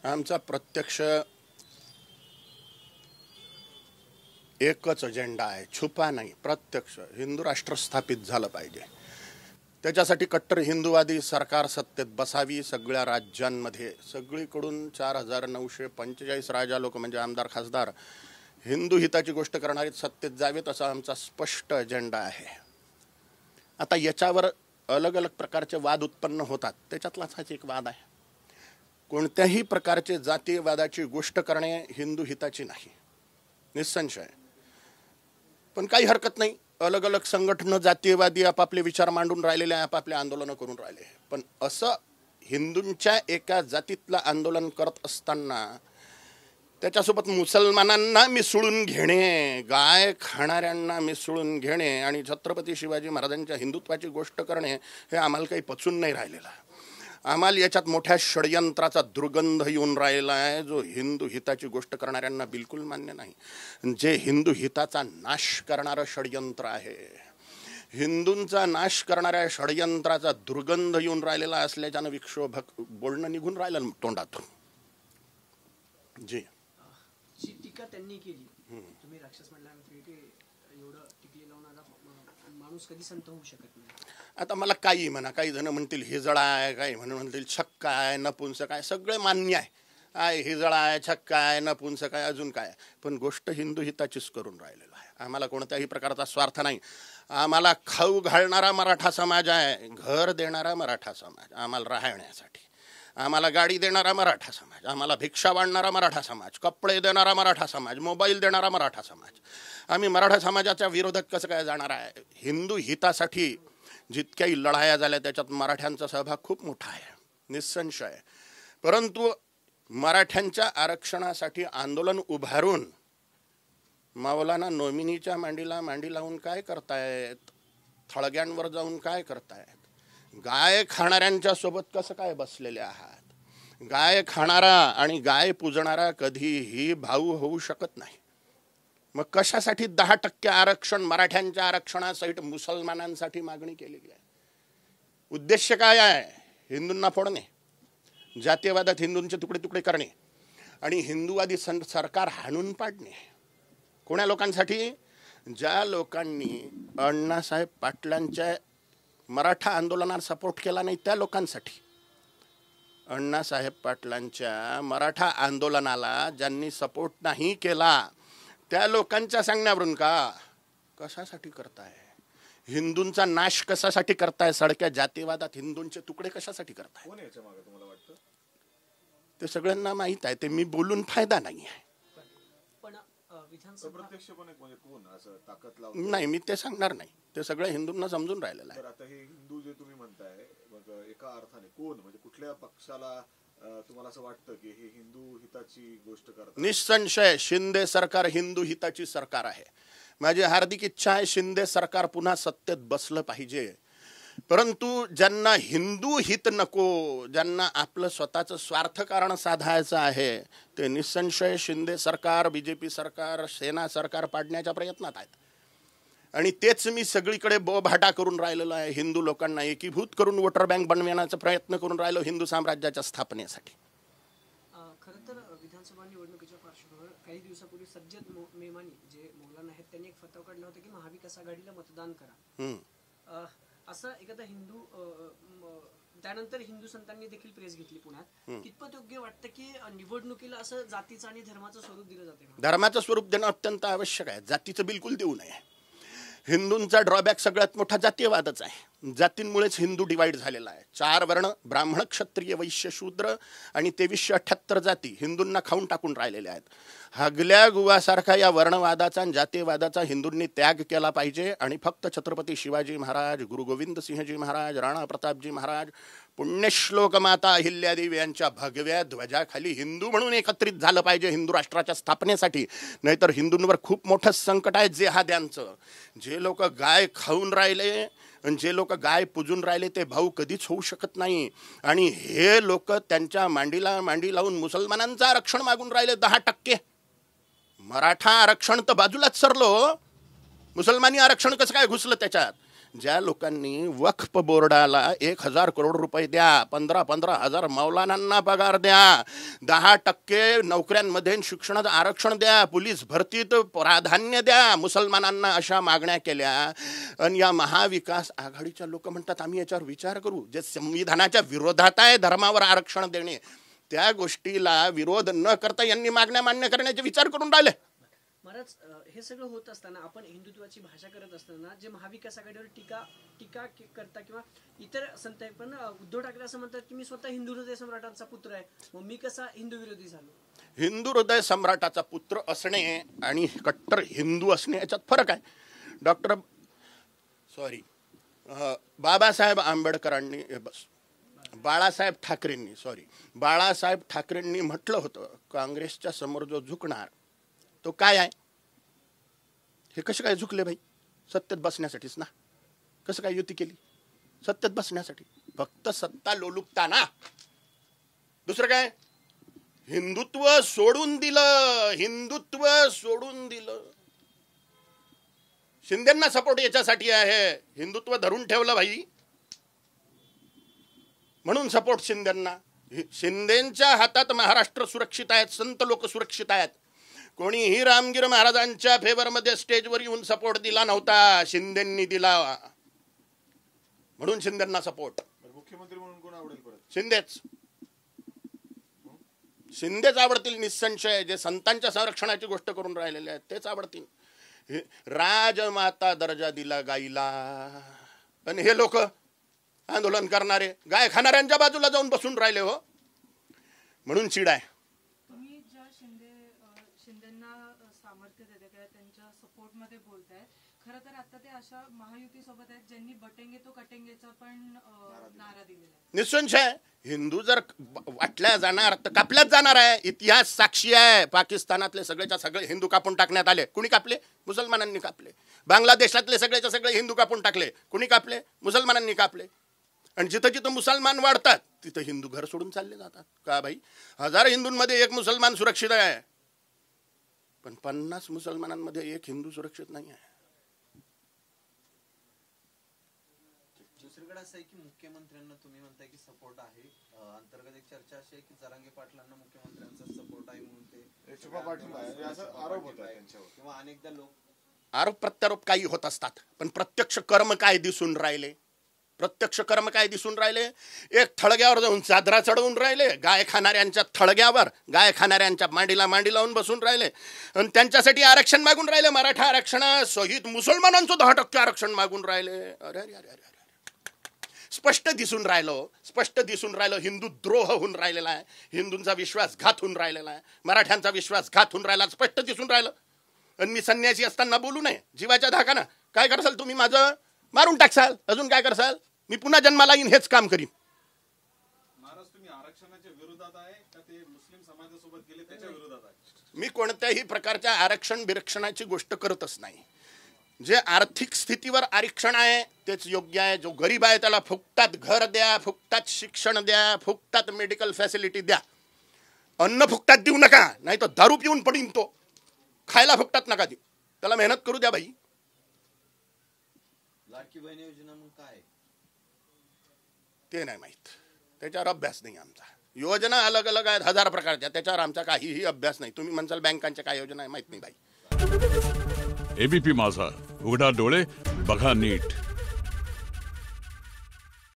आमचा प्रत्यक्ष एकच एजेंडा आहे, छुपा नाही, प्रत्यक्ष हिंदू राष्ट्र स्थापित झालं पाहिजे। त्याच्यासाठी कट्टर हिंदूवादी सरकार सत्तेत बसावी। सगळ्या राज्यांमध्ये सगळीकडून 4945 राजा लोक म्हणजे आमदार खासदार हिंदू हिताची गोष्ट करणारे सत्तेत जावेत असा आमचा स्पष्ट एजेंडा आहे। आता याच्यावर अलग अलग प्रकारचे वाद उत्पन्न होतात, त्याच्यातलाच हा एक वाद आहे। कोणत्याही प्रकारचे जातीयवादाची गोष्ट करणे हिंदू हिताची नाही, निसंशय। पण काही हरकत नाही, अलग अलग संघटना जातीयवादी आपापले विचार मांडून राहिलेले, आपापले आंदोलन करून राहिले। पण असं हिंदूंच्या एका जातीतलं आंदोलन करत असताना त्याच्यासोबत मुसलमानांना मिसळून घेणे, गाय खाणाऱ्यांना मिसळून घेणे आणि छत्रपती शिवाजी महाराजांच्या हिंदुत्वाची गोष्ट करणे हे आम्हाला काही पचून नाही राहिलेलं। आम्हाला याच्यात मोठ्या षडयंत्राचा दुर्गंध येऊन राहिला आहे, जो हिंदू हिताची गोष्ट करणाऱ्यांना बिलकुल मान्य नाही। जे हिंदू हिताचा नाश करणारं षडयंत्र आहे, हिंदूंचा नाश करणाऱ्या षडयंत्राचा दुर्गंध येऊन राहिलेला असल्याच्यानं विक्षोभक बोलणं निघून राहिलं तोंडातून। जी टीका त्यांनी केली, तुम्ही राक्षस म्हणल्यानंतर की एवढं टिकली लावून माणूस कधी संत होऊ शकत नाही। आता मला काही म्हणा, काही जण म्हणतील हिजळा आहे, काही म्हणतील छक्का आहे, नपुंसक आहे, सगळे मान्य आहे। हिजळा आहे, छक्का आहे, नपुंसक आहे, अजून काय, पण गोष्ट हिंदू हिताचीच करून राहिलेलो आहे। आम्हाला कोणत्याही प्रकारचा स्वार्थ नाही। आम्हाला खाऊ घालणारा मराठा समाज आहे, घर देणारा मराठा समाज, आम्हाला राहण्यासाठी आम्हाला गाडी देणारा मराठा समाज, आम्हाला भिक्षा वाढणारा मराठा समाज, कपडे देणारा मराठा समाज, मोबाईल देणारा मराठा समाज। आम्ही मराठा समाजाच्या विरोधात कसं काय जाणार आहे? हिंदू हितासाठी जितक्याही लढाया झाल्या त्याच्यात मराठ्यांचा सहभाग खूप मोठा आहे, निसंशय। परंतु मराठ्यांच्या आरक्षणासाठी आंदोलन उभारून मौलाना नोमिनीच्या मांडीला मांडी लावून काय करतायत? थळग्यांवर जाऊन काय करतायत? गाय खाणाऱ्यांच्या सोबत कसं काय बसलेले आहात? गाय खाणारा आणि गाय पूजणारा कधीही भाऊ होऊ शकत नाही। मग कशासाठी 10% आरक्षण मराठ्यांच्या आरक्षणासहित मुसलमानांसाठी मागणी केलेली आहे? उद्देश काय आहे? हिंदूंना फोडणे, जातीयवादात हिंदूंचे तुकडे तुकडे करणे आणि हिंदूवादी सरकार हाणून पाडणे। कोण्या लोकांसाठी? ज्या लोकांनी अण्णासाहेब पाटलांच्या मराठा आंदोलनाला सपोर्ट केला नाही त्या लोकांसाठी। अण्णासाहेब पाटलांच्या मराठा आंदोलनाला ज्यांनी सपोर्ट नाही केला त्या लोकांच्या सांगण्यावरून का? कशासाठी करताय? हिंदूंचा नाश कशासाठी करताय? सडक्या जातीवादात हिंदूंचे तुकडे कशासाठी करताय? कोण याच्या मागे तुम्हाला वाटतं? ते सगळ्यांना माहित आहे, ते मी बोलून फायदा नाही आहे। पण प्रत्यक्षपणे म्हणजे कोण असं ताकद लावून? नाही, मी ते सांगणार नाही, ते सगळं हिंदूंना समजून राहिलेलं आहे। तर आता हे हिंदू जे तुम्ही म्हणताय, मग एका अर्थाने कोण, म्हणजे कुठल्या पक्षाला तुम्हाला असं वाटतं की हे हिंदू हिताची गोष्ट करतात? निसंशय शिंदे सरकार हिंदू हिताची सरकार आहे। माझी हार्दिक इच्छा आहे शिंदे सरकार पुन्हा सत्तेत बसलं पाहिजे। परंतु ज्यांना हिंदू हित नको, ज्यांना आपलं स्वतःचं स्वार्थ कारण साधायचं आहे, ते निसंशय शिंदे सरकार, बीजेपी सरकार, सेना सरकार पाडण्याच्या प्रयत्नात आहेत। आणि तेच मी सगळीकडे बोभाटा करून राहिलेलो आहे। हिंदू लोकांना एकीभूत करून वोटर बँक बनवण्याचा प्रयत्न करून राहिलो हिंदू साम्राज्याच्या स्थापनेसाठी। खरं तर विधानसभा निवडणुकीच्या पार्श्वभूमीवर काही दिवसापूर्वी सज्जद मेमानी जे मौलाना आहेत त्यांनी एक फतवा काढला होता की महाविकास आघाडीला मतदान करा। असं एखादा हिंदू त्यानंतर हिंदू संतांनी देखील प्रेस घेतली पुण्यात। कितपत योग्य वाटतं की निवडणुकीला असं जातीचं आणि धर्माचं स्वरूप दिलं जाते? धर्माचं स्वरूप देणं अत्यंत आवश्यक आहे, जातीचं बिलकुल देऊ नये। हिंदूंचा ड्रॉबॅक सगळ्यात मोठा जातीयवादच आहे। जातींमुळेच हिंदू डिवाइड झालेला आहे। 4 वर्ण, ब्राह्मण, क्षत्रिय, वैश्य, शूद्र आणि 2378 जाती हिंदूंना खाऊन टाकून राहिलेल्या आहेत। हगल्या गुवासारखा या वर्णवादाचा आणि जातीयवादाचा हिंदूंनी त्याग केला पाहिजे आणि फक्त छत्रपती शिवाजी महाराज, गुरु गोविंद सिंहजी महाराज, राणा प्रतापजी महाराज, पुण्यश्लोक माता अहिल्यादेवी यांच्या भगव्या ध्वजाखाली हिंदू म्हणून एकत्रित झालं पाहिजे हिंदू राष्ट्राच्या स्थापनेसाठी। नाहीतर हिंदूंवर खूप मोठं संकट आहे जेहाद्यांचं। जे लोक गाय खाऊन राहिले आणि जे लोक गाय पूजून राहिले ते भाऊ कधीच होऊ शकत नाही। आणि हे लोक त्यांच्या मांडीला मांडी लावून मुसलमानांचं आरक्षण मागून राहिले 10%। मराठा आरक्षण तर बाजूलाच सरलो, मुसलमानी आरक्षण कसं काय घुसलं त्याच्यात? ज्या लोकांनी वक्फ बोर्डाला 1,000 करोड रुपये द्या, 15,000 मौलानांना पगार द्या, 10% नोकऱ्यांमध्ये शिक्षणाचं आरक्षण द्या, पोलीस भरतीत प्राधान्य द्या, मुसलमानांना अशा मागण्या केल्या आणि या महाविकास आघाडीच्या लोक म्हणतात आम्ही याच्यावर विचार करू. जे संविधानाच्या विरोधात आहे धर्मावर आरक्षण देणे, त्या गोष्टीला विरोध न करता यांनी मागण्या मान्य करण्याचे विचार करून राहिले. महाराज, हे सगळं होत असताना आपण हिंदुत्वाची भाषा करत असताना जे महाविकास आघाडीवर टीका करता किंवा इतर संत आहे, पण उद्धव ठाकरे असं म्हणतात की मी स्वतः हिंदू हृदय सम्राटांचा पुत्र आहे, मग मी कसा हिंदू विरोधी झालो? हिंदू हृदय सम्राटाचा पुत्र असणे आणि कट्टर हिंदू असणे याच्यात फरक आहे. बाबासाहेब आंबेडकरांनी बाळासाहेब ठाकरेंनी म्हटलं होतं काँग्रेसच्या समोर जो झुकणार तो काय आहे. हे कसे काय झुकले भाई? सत्तेत बसण्यासाठीच ना. कसं काय युती केली? सत्तेत बसण्यासाठी, फक्त सत्ता लोलुपता ना, दुसरं काय? हिंदुत्व सोडून दिलं. शिंदेंना सपोर्ट याच्यासाठी आहे, हिंदुत्व धरून ठेवलं भाई म्हणून सपोर्ट शिंदेंना. शिंदेंच्या हातात महाराष्ट्र सुरक्षित आहेत, संत लोक सुरक्षित आहेत. कोणीही रामगिर महाराजांच्या फेवरमध्ये स्टेजवर येऊन सपोर्ट दिला नव्हता, शिंदेंनी दिला म्हणून शिंदेंना सपोर्ट. मुख्यमंत्री म्हणून कोण आवडेल परत? शिंदेच आवडतील निसंशय. जे संतांच्या संरक्षणाची गोष्ट करून राहिलेले आहेत तेच आवडतील. राजमाता दर्जा दिला गाईला, आणि हे लोक आंदोलन करणारे गाय खाणाऱ्यांच्या बाजूला जाऊन बसून राहिले हो, म्हणून चिड आहे. तुम्ही ज्या शिंदेंना सामर्थ्य देते काय त्यांच्या सपोर्ट मध्ये बोलताय, खरं तर आता ते अशा महायुती सोबत आहेत ज्यांनी बटेंगे तो कटेंगेचा पण नारा दिलेला आहे. निसंशय हिंदू जर वाटल्या जाणार तर कापल्याच जाणार आहे. इतिहास साक्षी आहे. पाकिस्तानातले सगळेच्या सगळे हिंदू कापून टाकण्यात आले. कुणी कापले? मुसलमानांनी कापले. बांगलादेशातले सगळेच्या सगळे हिंदू कापून टाकले. कुणी कापले? मुसलमानांनी कापले. आणि जिथं जिथं मुसलमान वाढतात तिथं हिंदू घर सोडून चालले जातात. का भाई? 1000 हिंदूंमध्ये 1 मुसलमान सुरक्षित आहे, पण 50 मुसलमानांमध्ये 1 हिंदू सुरक्षित नाही आहे. दुसरीकडे असं आहे की मुख्यमंत्र्यांना तुम्ही म्हणताय की सपोर्ट आहे, अंतर्गत एक चर्चा अशी आहे की जरांगे पाटलांना मुख्यमंत्र्यांचा सपोर्ट आहे म्हणून ते आरोप होत आहे त्यांच्यावर, किंवा अनेकदा लोक आरोप प्रत्यारोप काही होत असतात, पण प्रत्यक्ष कर्म काय दिसून राहिले? एक थळग्यावर जाऊन चादरा चढवून राहिले, गाय खाणाऱ्यांच्या थळग्यावर गाय खाणाऱ्यांच्या मांडीला मांडी लावून बसून राहिले आणि त्यांच्यासाठी आरक्षण मागून राहिले. मराठा आरक्षणासहित मुसलमानांचं 10% आरक्षण मागून राहिले. अरे अरे अरे अरे, स्पष्ट दिसून राहिलं हिंदू द्रोह होऊन राहिलेला आहे, हिंदूंचा विश्वासघात होऊन राहिलेला आहे, मराठ्यांचा विश्वासघात होऊन राहिला, स्पष्ट दिसून राहिलं. आणि मी संन्यासी असताना बोलू नये जीवाच्या धाकानं. काय करसाल तुम्ही? माझं मारून टाकसाल. अजून काय करसाल? मी पुन्हा जन्माला येईन हेच काम करीन. महाराज, तुम्ही आरक्षणाच्या विरोधात आहे का ते मुस्लिम समाजासोबत गेले त्याच्या विरोधात आहे? मी कोणत्याही प्रकारच्या आरक्षण बिरक्षणाची गोष्ट करतच नाही. जे आर्थिक स्थितीवर आरक्षण आहे तेच योग्य आहे. जो गरीब आहे त्याला फुकटात घर द्या, फुकटात शिक्षण द्या, फुकटात मेडिकल फॅसिलिटी द्या. अन्न फुकटात देऊ नका, नाही तर दारू पिऊन पडीन तो. खायला फुकटात नका देऊ, त्याला मेहनत करू द्या बाई. लाडकी बहीण योजना मग काय ते नाही माहीत, त्याच्यावर अभ्यास नाही आमचा. योजना अलग अलग आहेत 1000 प्रकारच्या, त्याच्यावर आमचा काहीही अभ्यास नाही. तुम्ही म्हणसाल बँकांच्या काय योजना आहे, माहित नाही बाई. एबीपी माझा, उघडा डोळे बघा नीट.